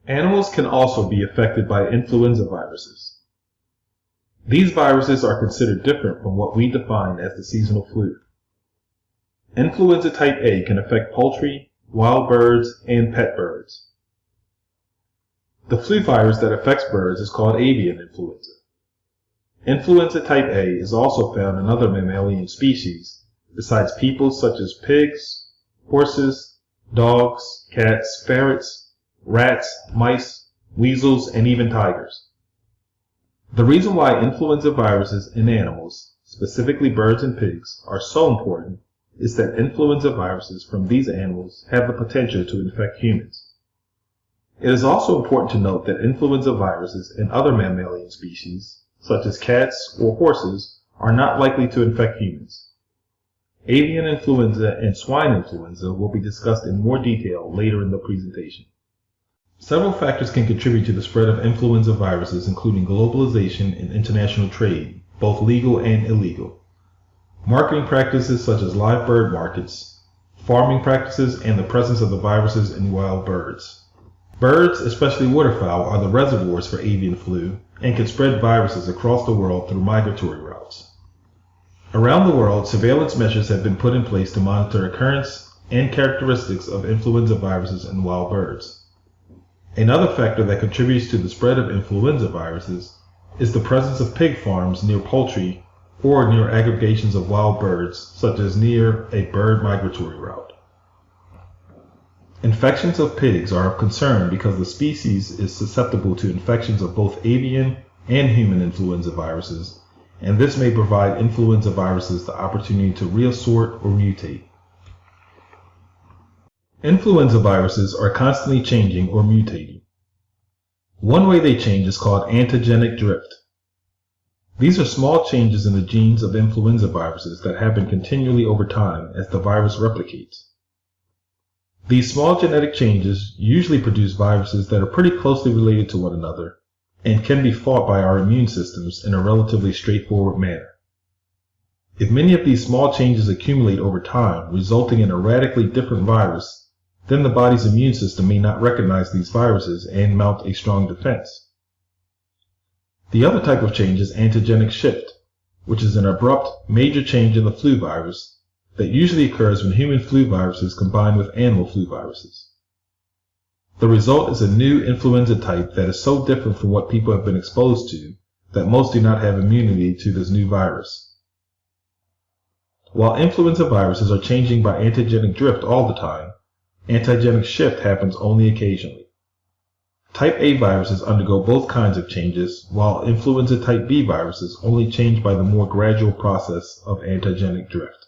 Animals can also be affected by influenza viruses. These viruses are considered different from what we define as the seasonal flu. Influenza type A can affect poultry, wild birds, and pet birds. The flu virus that affects birds is called avian influenza. Influenza type A is also found in other mammalian species besides people, such as pigs, horses, dogs, cats, ferrets, rats, mice, weasels, and even tigers. The reason why influenza viruses in animals, specifically birds and pigs, are so important is that influenza viruses from these animals have the potential to infect humans. It is also important to note that influenza viruses in other mammalian species, such as cats or horses, are not likely to infect humans. Avian influenza and swine influenza will be discussed in more detail later in the presentation. Several factors can contribute to the spread of influenza viruses, including globalization and international trade, both legal and illegal, marketing practices such as live bird markets, farming practices, and the presence of the viruses in wild birds. Birds, especially waterfowl, are the reservoirs for avian flu and can spread viruses across the world through migratory routes. Around the world, surveillance measures have been put in place to monitor occurrence and characteristics of influenza viruses in wild birds. Another factor that contributes to the spread of influenza viruses is the presence of pig farms near poultry or near aggregations of wild birds, such as near a bird migratory route. Infections of pigs are of concern because the species is susceptible to infections of both avian and human influenza viruses, and this may provide influenza viruses the opportunity to reassort or mutate. Influenza viruses are constantly changing or mutating. One way they change is called antigenic drift. These are small changes in the genes of influenza viruses that happen continually over time as the virus replicates. These small genetic changes usually produce viruses that are pretty closely related to one another and can be fought by our immune systems in a relatively straightforward manner. If many of these small changes accumulate over time, resulting in a radically different virus, then the body's immune system may not recognize these viruses and mount a strong defense. The other type of change is antigenic shift, which is an abrupt, major change in the flu virus that usually occurs when human flu viruses combine with animal flu viruses. The result is a new influenza type that is so different from what people have been exposed to that most do not have immunity to this new virus. While influenza viruses are changing by antigenic drift all the time, antigenic shift happens only occasionally. Type A viruses undergo both kinds of changes, while influenza type B viruses only change by the more gradual process of antigenic drift.